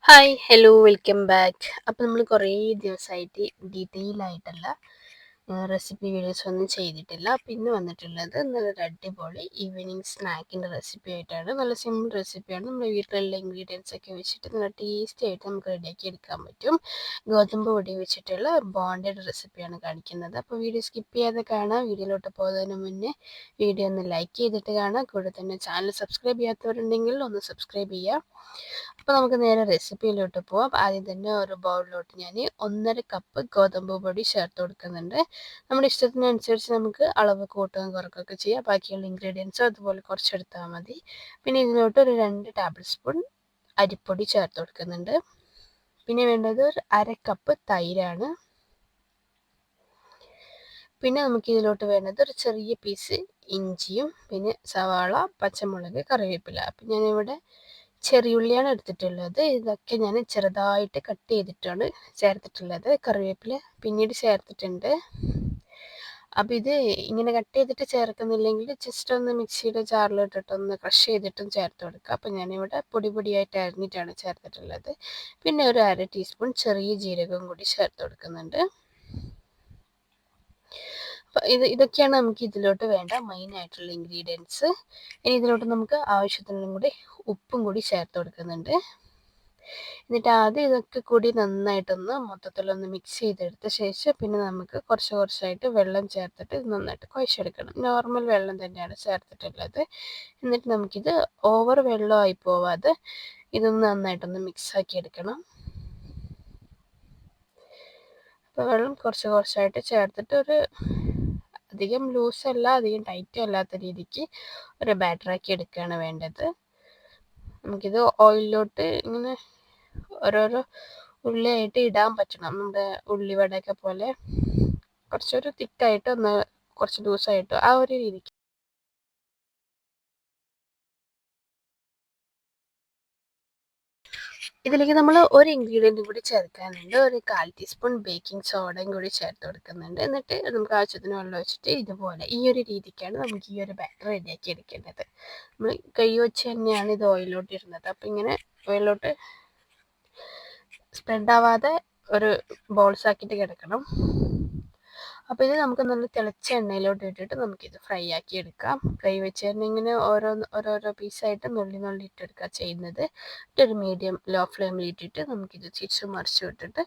Hi hello welcome back. അപ്പോൾ നമ്മൾ കുറേ ദിവസമായിട്ട് ഡീറ്റെയിൽ ആയിട്ടുള്ള റെസിപ്പി വീഡിയോസ് ഒന്നും ചെയ്തിട്ടില്ല. പിന്നെ വന്നിട്ടുള്ളത് നല്ലൊരു അടിപൊളി ഈവനിങ് സ്നാക്കിൻ്റെ റെസിപ്പി ആയിട്ടാണ്. നല്ല സിമ്പിൾ റെസിപ്പിയാണ്. നമ്മുടെ വീട്ടിലുള്ള ഇൻഗ്രീഡിയൻസ് ഒക്കെ വെച്ചിട്ട് നല്ല ടേസ്റ്റി ആയിട്ട് നമുക്ക് റെഡിയാക്കി എടുക്കാൻ പറ്റും. ഗോതമ്പ് പൊടി വെച്ചിട്ടുള്ള ബോണ്ടഡ് റെസിപ്പിയാണ് കാണിക്കുന്നത്. അപ്പോൾ വീഡിയോ സ്കിപ്പ് ചെയ്യാതെ കാണാം. വീഡിയോയിലോട്ട് പോകുന്നതിന് മുന്നേ വീഡിയോ ഒന്ന് ലൈക്ക് ചെയ്തിട്ട് കാണാം. കൂടെ തന്നെ ചാനൽ സബ്സ്ക്രൈബ് ചെയ്യാത്തവരുണ്ടെങ്കിൽ ഒന്ന് സബ്സ്ക്രൈബ് ചെയ്യുക. അപ്പോൾ നമുക്ക് നേരെ റെസിപ്പിയിലോട്ട് പോവാം. ആദ്യം തന്നെ ഒരു ബൗളിലോട്ട് ഞാൻ 1.5 കപ്പ് ഗോതമ്പ് പൊടി ചേർത്ത് കൊടുക്കുന്നുണ്ട്. നമ്മുടെ ഇഷ്ടത്തിനനുസരിച്ച് നമുക്ക് അളവ് കൂട്ടുകയും കുറയ്ക്കുകയൊക്കെ ചെയ്യാം. ബാക്കിയുള്ള ഇൻഗ്രീഡിയൻസ് അതുപോലെ കുറച്ചെടുത്താൽ മതി. പിന്നെ ഇതിലോട്ട് ഒരു 2 ടേബിൾ സ്പൂൺ അരിപ്പൊടി ചേർത്ത് കൊടുക്കുന്നുണ്ട്. പിന്നെ വേണ്ടത് ഒരു 1/2 കപ്പ് തൈരാണ്. പിന്നെ നമുക്ക് ഇതിലോട്ട് വേണ്ടത് ഒരു ചെറിയ പീസ് ഇഞ്ചിയും പിന്നെ സവാള, പച്ചമുളക്, കറിവേപ്പില. അപ്പം ഞാനിവിടെ ചെറിയുള്ളിയാണ് എടുത്തിട്ടുള്ളത്. ഇതൊക്കെ ഞാൻ ചെറുതായിട്ട് കട്ട് ചെയ്തിട്ടാണ് ചേർത്തിട്ടുള്ളത്. കറിവേപ്പില പിന്നീട് ചേർത്തിട്ടുണ്ട്. അപ്പോൾ ഇത് ഇങ്ങനെ കട്ട് ചെയ്തിട്ട് ചേർക്കുന്നില്ലെങ്കിൽ ജസ്റ്റ് ഒന്ന് മിക്സിയുടെ ജാറിലിട്ടിട്ടൊന്ന് ക്രഷ് ചെയ്തിട്ടും ചേർത്ത് കൊടുക്കുക. അപ്പോൾ ഞാനിവിടെ പൊടി പൊടിയായിട്ട് അരിഞ്ഞിട്ടാണ് ചേർത്തിട്ടുള്ളത്. പിന്നെ ഒരു 1/2 ടീസ്പൂൺ ചെറിയ ജീരകവും കൂടി ചേർത്ത് കൊടുക്കുന്നുണ്ട്. അപ്പോൾ ഇതൊക്കെയാണ് നമുക്ക് ഇതിലോട്ട് വേണ്ട മെയിൻ ആയിട്ടുള്ള ഇൻഗ്രീഡിയൻസ്. ഇനി ഇതിലോട്ട് നമുക്ക് ആവശ്യത്തിനും കൂടി ഉപ്പും കൂടി ചേർത്ത് കൊടുക്കുന്നുണ്ട്. എന്നിട്ട് ആദ്യം ഇതൊക്കെ കൂടി നന്നായിട്ടൊന്ന് മൊത്തത്തിലൊന്ന് മിക്സ് ചെയ്തെടുത്ത ശേഷം പിന്നെ നമുക്ക് കുറച്ച് കുറച്ചായിട്ട് വെള്ളം ചേർത്തിട്ട് ഇത് നന്നായിട്ട് കുഴച്ചെടുക്കണം. നോർമൽ വെള്ളം തന്നെയാണ് ചേർത്തിട്ടുള്ളത്. എന്നിട്ട് നമുക്കിത് ഓവർ വെള്ളമായി പോവാതെ ഇതൊന്ന് നന്നായിട്ടൊന്ന് മിക്സാക്കി എടുക്കണം. അപ്പോൾ വെള്ളം കുറച്ച് കുറച്ചായിട്ട് ചേർത്തിട്ട് അധികം ലൂസല്ല അധികം ടൈറ്റും അല്ലാത്ത രീതിക്ക് ഒരു ബാറ്ററാക്കി എടുക്കുകയാണ് വേണ്ടത്. നമുക്കിത് ഓയിലിലോട്ട് ഇങ്ങനെ ഓരോരോ ഉള്ളിയായിട്ട് ഇടാൻ പറ്റണം. നമ്മുടെ ഉള്ളിവടയൊക്കെ പോലെ കുറച്ചൊരു തിക്കായിട്ട് ഒന്ന് കുറച്ച് ലൂസായിട്ടോ ആ ഒരു രീതിക്ക്. ഇതിലേക്ക് നമ്മൾ ഒരു ഇൻഗ്രീഡിയൻറ്റും കൂടി ചേർക്കാനുണ്ട്. ഒരു 1/4 ടീസ്പൂൺ ബേക്കിംഗ് സോഡയും കൂടി ചേർത്ത് കൊടുക്കുന്നുണ്ട്. എന്നിട്ട് നമുക്ക് ആവശ്യത്തിന് വെള്ളം ഒഴിച്ചിട്ട് ഇതുപോലെ ഈ ഒരു രീതിക്കാണ് നമുക്ക് ഈ ഒരു ബാറ്റർ റെഡിയാക്കി എടുക്കേണ്ടത്. നമ്മൾ കൈ വെച്ച് തന്നെയാണ് ഇത് ഓയിലോട്ട് ഇടുന്നത്. അപ്പോൾ ഇങ്ങനെ ഓയിലോട്ട് സ്പ്രെഡ് ആവാതെ ഒരു ബോൾസ് ആക്കിയിട്ട് കിടക്കണം. അപ്പോൾ ഇത് നമുക്ക് നല്ല തിളച്ച എണ്ണയിലോട്ട് ഇട്ടിട്ട് നമുക്കിത് ഫ്രൈ ആക്കി എടുക്കാം. കൈ വെച്ച് തന്നെ ഇങ്ങനെ ഓരോരോ പീസായിട്ട് നുള്ളി ഇട്ടെടുക്കുക ചെയ്യുന്നത്. ഒരു മീഡിയം ലോ ഫ്ലെയിമിൽ ഇട്ടിട്ട് നമുക്കിത് തിരിച്ച് മറിച്ച് വിട്ടിട്ട്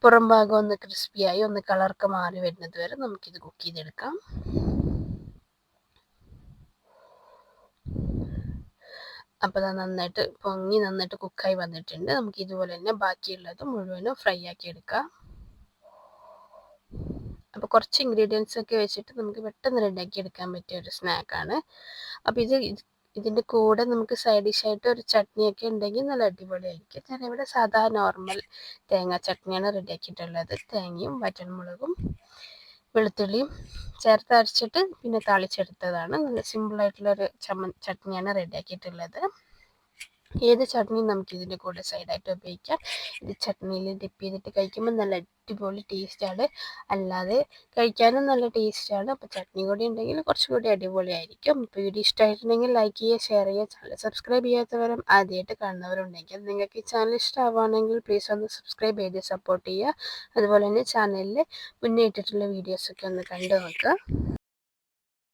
പുറം ഭാഗം ഒന്ന് ക്രിസ്പിയായി ഒന്ന് കളറൊക്കെ മാറി വരുന്നത് വരെ നമുക്കിത് കുക്ക് ചെയ്തെടുക്കാം. അപ്പോൾ അത് നന്നായിട്ട് പൊങ്ങി നന്നായിട്ട് കുക്കായി വന്നിട്ടുണ്ട്. നമുക്ക് ഇതുപോലെ തന്നെ ബാക്കിയുള്ളത് മുഴുവനും ഫ്രൈ ആക്കി എടുക്കാം. അപ്പോൾ കുറച്ച് ഇൻഗ്രീഡിയൻസ് ഒക്കെ വെച്ചിട്ട് നമുക്ക് പെട്ടെന്ന് റെഡിയാക്കി എടുക്കാൻ പറ്റിയ ഒരു സ്നാക്കാണ്. അപ്പോൾ ഇതിൻ്റെ കൂടെ നമുക്ക് സൈഡ് ഡിഷായിട്ട് ഒരു ചട്നിയൊക്കെ ഉണ്ടെങ്കിൽ നല്ല അടിപൊളിയായിരിക്കും. ഞാനിവിടെ സാധാ നോർമൽ തേങ്ങാ ചട്നിയാണ് റെഡിയാക്കിയിട്ടുള്ളത്. തേങ്ങയും വറ്റൽമുളകും വെളുത്തുള്ളിയും ചേർത്ത് അരച്ചിട്ട് പിന്നെ താളിച്ചെടുത്തതാണ്. നല്ല സിമ്പിളായിട്ടുള്ളൊരു ചട്നിയാണ് റെഡിയാക്കിയിട്ടുള്ളത്. ഏത് ചട്നിയും നമുക്ക് ഇതിൻ്റെ കൂടെ സൈഡായിട്ട് ഉപയോഗിക്കാം. ഇത് ചട്നിയിൽ ഡിപ്പ് ചെയ്തിട്ട് കഴിക്കുമ്പോൾ നല്ല അടിപൊളി ടേസ്റ്റാണ്. അല്ലാതെ കഴിക്കാനും നല്ല ടേസ്റ്റാണ്. അപ്പോൾ ചട്നി കൂടി ഉണ്ടെങ്കിൽ കുറച്ചുകൂടി അടിപൊളിയായിരിക്കും. ഇപ്പോൾ വീഡിയോ ഇഷ്ടമായിട്ടുണ്ടെങ്കിൽ ലൈക്ക് ചെയ്യുക, ഷെയർ ചെയ്യുക. ചാനൽ സബ്സ്ക്രൈബ് ചെയ്യാത്തവരും ആദ്യമായിട്ട് കാണുന്നവരുണ്ടെങ്കിൽ നിങ്ങൾക്ക് ഈ ചാനൽ ഇഷ്ടമാവുകയാണെങ്കിൽ പ്ലീസ് ഒന്ന് സബ്സ്ക്രൈബ് ചെയ്ത് സപ്പോർട്ട് ചെയ്യുക. അതുപോലെ തന്നെ ചാനലിൽ മുന്നേ ഇട്ടിട്ടുള്ള വീഡിയോസൊക്കെ ഒന്ന് കണ്ടു നോക്കുക.